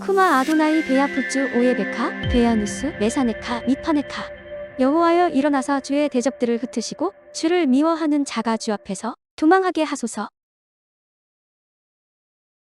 쿠마 아도나이 베야푸츠 오예베카 베야누스 메사네카 미파네카. 여호와여 일어나사 주의 대적들을 흩으시고 주를 미워하는 자가 주 앞에서 도망하게 하소서.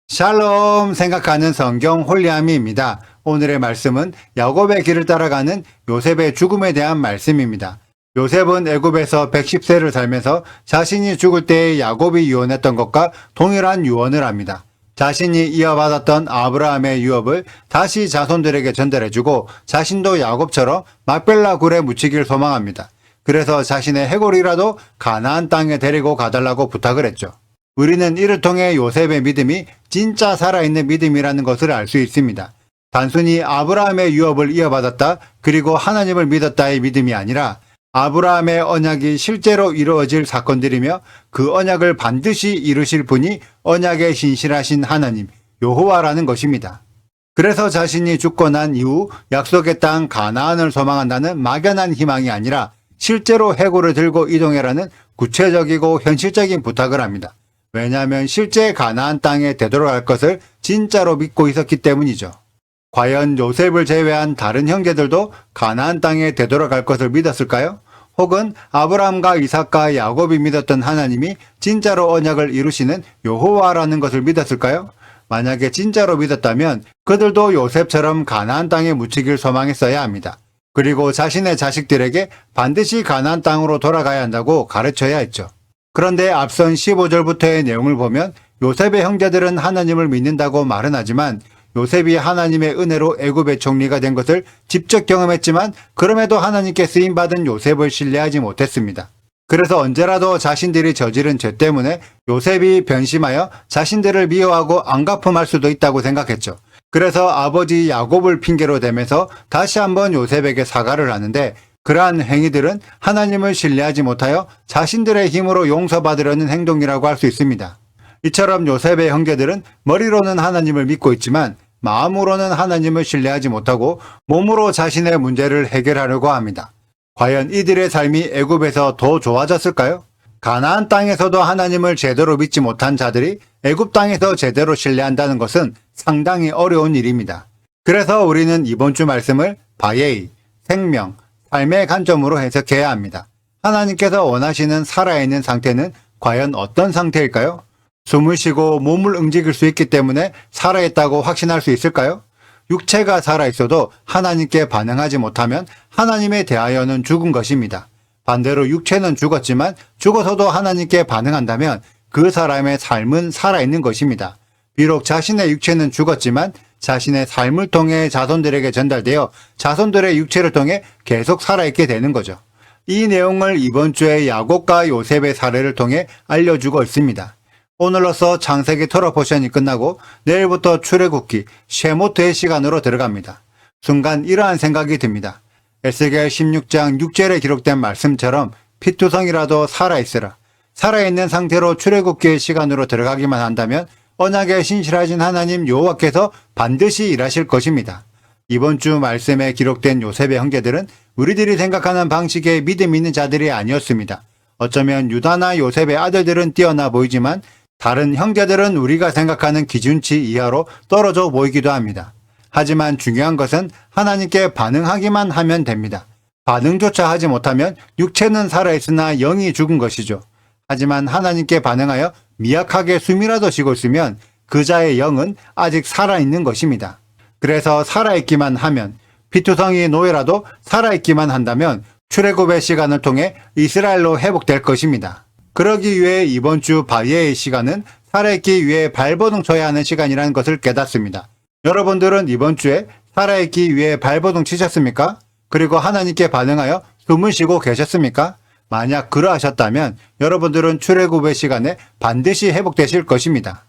샬롬 생각하는 성경 홀리아미입니다. 오늘의 말씀은 야곱의 길을 따라가는 요셉의 죽음에 대한 말씀입니다. 요셉은 애굽에서 110세를 살면서 자신이 죽을 때에 야곱이 유언했던 것과 동일한 유언을 합니다. 자신이 이어받았던 아브라함의 유업을 다시 자손들에게 전달해주고 자신도 야곱처럼 막벨라 굴에 묻히길 소망합니다. 그래서 자신의 해골이라도 가나안 땅에 데리고 가달라고 부탁을 했죠. 우리는 이를 통해 요셉의 믿음이 진짜 살아있는 믿음이라는 것을 알 수 있습니다. 단순히 아브라함의 유업을 이어받았다 그리고 하나님을 믿었다의 믿음이 아니라 아브라함의 언약이 실제로 이루어질 사건들이며 그 언약을 반드시 이루실 분이 언약에 신실하신 하나님 여호와라는 것입니다. 그래서 자신이 죽고 난 이후 약속의 땅 가나안을 소망한다는 막연한 희망이 아니라 실제로 해골을 들고 이동해라는 구체적이고 현실적인 부탁을 합니다. 왜냐하면 실제 가나안 땅에 되돌아갈 것을 진짜로 믿고 있었기 때문이죠. 과연 요셉을 제외한 다른 형제들도 가나안 땅에 되돌아갈 것을 믿었을까요? 혹은 아브라함과 이삭과 야곱이 믿었던 하나님이 진짜로 언약을 이루시는 여호와라는 것을 믿었을까요? 만약에 진짜로 믿었다면 그들도 요셉처럼 가나안 땅에 묻히길 소망했어야 합니다. 그리고 자신의 자식들에게 반드시 가나안 땅으로 돌아가야 한다고 가르쳐야 했죠. 그런데 앞선 15절부터의 내용을 보면 요셉의 형제들은 하나님을 믿는다고 말은 하지만 요셉이 하나님의 은혜로 애굽의 총리가 된 것을 직접 경험했지만 그럼에도 하나님께 쓰임받은 요셉을 신뢰하지 못했습니다. 그래서 언제라도 자신들이 저지른 죄 때문에 요셉이 변심하여 자신들을 미워하고 안갚음할 수도 있다고 생각했죠. 그래서 아버지 야곱을 핑계로 대면서 다시 한번 요셉에게 사과를 하는데 그러한 행위들은 하나님을 신뢰하지 못하여 자신들의 힘으로 용서받으려는 행동이라고 할 수 있습니다. 이처럼 요셉의 형제들은 머리로는 하나님을 믿고 있지만 마음으로는 하나님을 신뢰하지 못하고 몸으로 자신의 문제를 해결하려고 합니다. 과연 이들의 삶이 애굽에서 더 좋아졌을까요? 가나안 땅에서도 하나님을 제대로 믿지 못한 자들이 애굽 땅에서 제대로 신뢰한다는 것은 상당히 어려운 일입니다. 그래서 우리는 이번 주 말씀을 바예이, 생명, 삶의 관점으로 해석해야 합니다. 하나님께서 원하시는 살아있는 상태는 과연 어떤 상태일까요? 숨을 쉬고 몸을 움직일 수 있기 때문에 살아있다고 확신할 수 있을까요? 육체가 살아있어도 하나님께 반응하지 못하면 하나님에 대하여는 죽은 것입니다. 반대로 육체는 죽었지만 죽어서도 하나님께 반응한다면 그 사람의 삶은 살아있는 것입니다. 비록 자신의 육체는 죽었지만 자신의 삶을 통해 자손들에게 전달되어 자손들의 육체를 통해 계속 살아있게 되는 거죠. 이 내용을 이번 주에 야곱과 요셉의 사례를 통해 알려주고 있습니다. 오늘로써 창세기 토라 포션이 끝나고 내일부터 출애굽기 쉐모트의 시간으로 들어갑니다. 순간 이러한 생각이 듭니다. 에스겔 16장 6절에 기록된 말씀처럼 피투성이라도 살아있으라. 살아있는 상태로 출애굽기의 시간으로 들어가기만 한다면 언약에 신실하신 하나님 여호와께서 반드시 일하실 것입니다. 이번 주 말씀에 기록된 요셉의 형제들은 우리들이 생각하는 방식의 믿음 있는 자들이 아니었습니다. 어쩌면 유다나 요셉의 아들들은 뛰어나 보이지만 다른 형제들은 우리가 생각하는 기준치 이하로 떨어져 보이기도 합니다. 하지만 중요한 것은 하나님께 반응하기만 하면 됩니다. 반응조차 하지 못하면 육체는 살아있으나 영이 죽은 것이죠. 하지만 하나님께 반응하여 미약하게 숨이라도 쉬고 있으면 그 자의 영은 아직 살아있는 것입니다. 그래서 살아있기만 하면 피투성이 노예라도 살아있기만 한다면 출애굽의 시간을 통해 이스라엘로 회복될 것입니다. 그러기 위해 이번 주 바예의 시간은 살아있기 위해 발버둥 쳐야 하는 시간이라는 것을 깨닫습니다. 여러분들은 이번 주에 살아있기 위해 발버둥 치셨습니까? 그리고 하나님께 반응하여 숨을 쉬고 계셨습니까? 만약 그러하셨다면 여러분들은 출애굽의 시간에 반드시 회복되실 것입니다.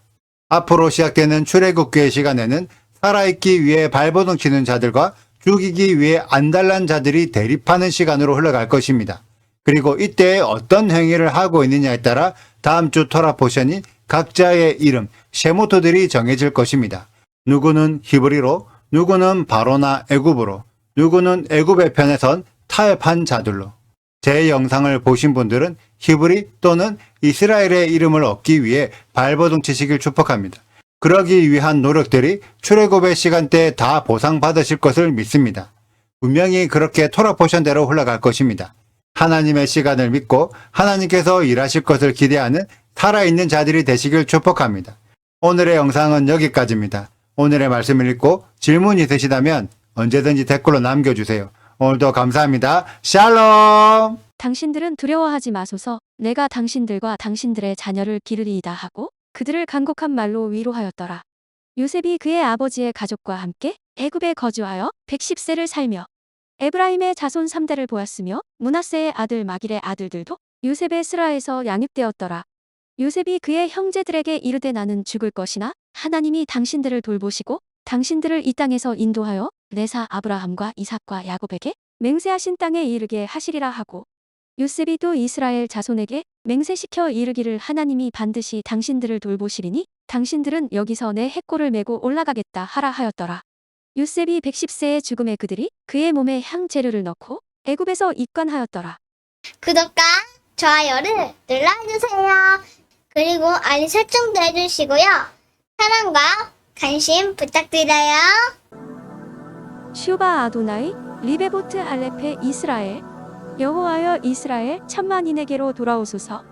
앞으로 시작되는 출애굽기의 시간에는 살아있기 위해 발버둥 치는 자들과 죽이기 위해 안달난 자들이 대립하는 시간으로 흘러갈 것입니다. 그리고 이때에 어떤 행위를 하고 있느냐에 따라 다음 주 토라 포션이 각자의 이름, 쉐모트들이 정해질 것입니다. 누구는 히브리로, 누구는 바로나 애굽으로, 누구는 애굽의 편에 선 타협한 자들로. 제 영상을 보신 분들은 히브리 또는 이스라엘의 이름을 얻기 위해 발버둥 치시길 축복합니다. 그러기 위한 노력들이 출애굽의 시간대에 다 보상받으실 것을 믿습니다. 분명히 그렇게 토라 포션대로 흘러갈 것입니다. 하나님의 시간을 믿고 하나님께서 일하실 것을 기대하는 살아있는 자들이 되시길 축복합니다. 오늘의 영상은 여기까지입니다. 오늘의 말씀을 읽고 질문 있으시다면 언제든지 댓글로 남겨주세요. 오늘도 감사합니다. 샬롬! 당신들은 두려워하지 마소서. 내가 당신들과 당신들의 자녀를 기르리이다 하고 그들을 간곡한 말로 위로하였더라. 요셉이 그의 아버지의 가족과 함께 애굽에 거주하여 110세를 살며 에브라임의 자손 3대를 보았으며 므낫세의 아들 마길의 아들들도 요셉의 스라에서 양육되었더라. 요셉이 그의 형제들에게 이르되 나는 죽을 것이나 하나님이 당신들을 돌보시고 당신들을 이 땅에서 인도하여 내사 아브라함과 이삭과 야곱에게 맹세하신 땅에 이르게 하시리라 하고 요셉이 또 이스라엘 자손에게 맹세시켜 이르기를 하나님이 반드시 당신들을 돌보시리니 당신들은 여기서 내 해골을 메고 올라가겠다 하라 하였더라. 요셉이 110세의 죽음에 그들이 그의 몸에 향재료를 넣고 애굽에서 입관하였더라. 구독과 좋아요를 눌러주세요. 그리고 알림 설정도 해주시고요. 사랑과 관심 부탁드려요. 슈바 아도나이 리베보트 할레페 이스라엘 여호와여 이스라엘 천만인에게로 돌아오소서.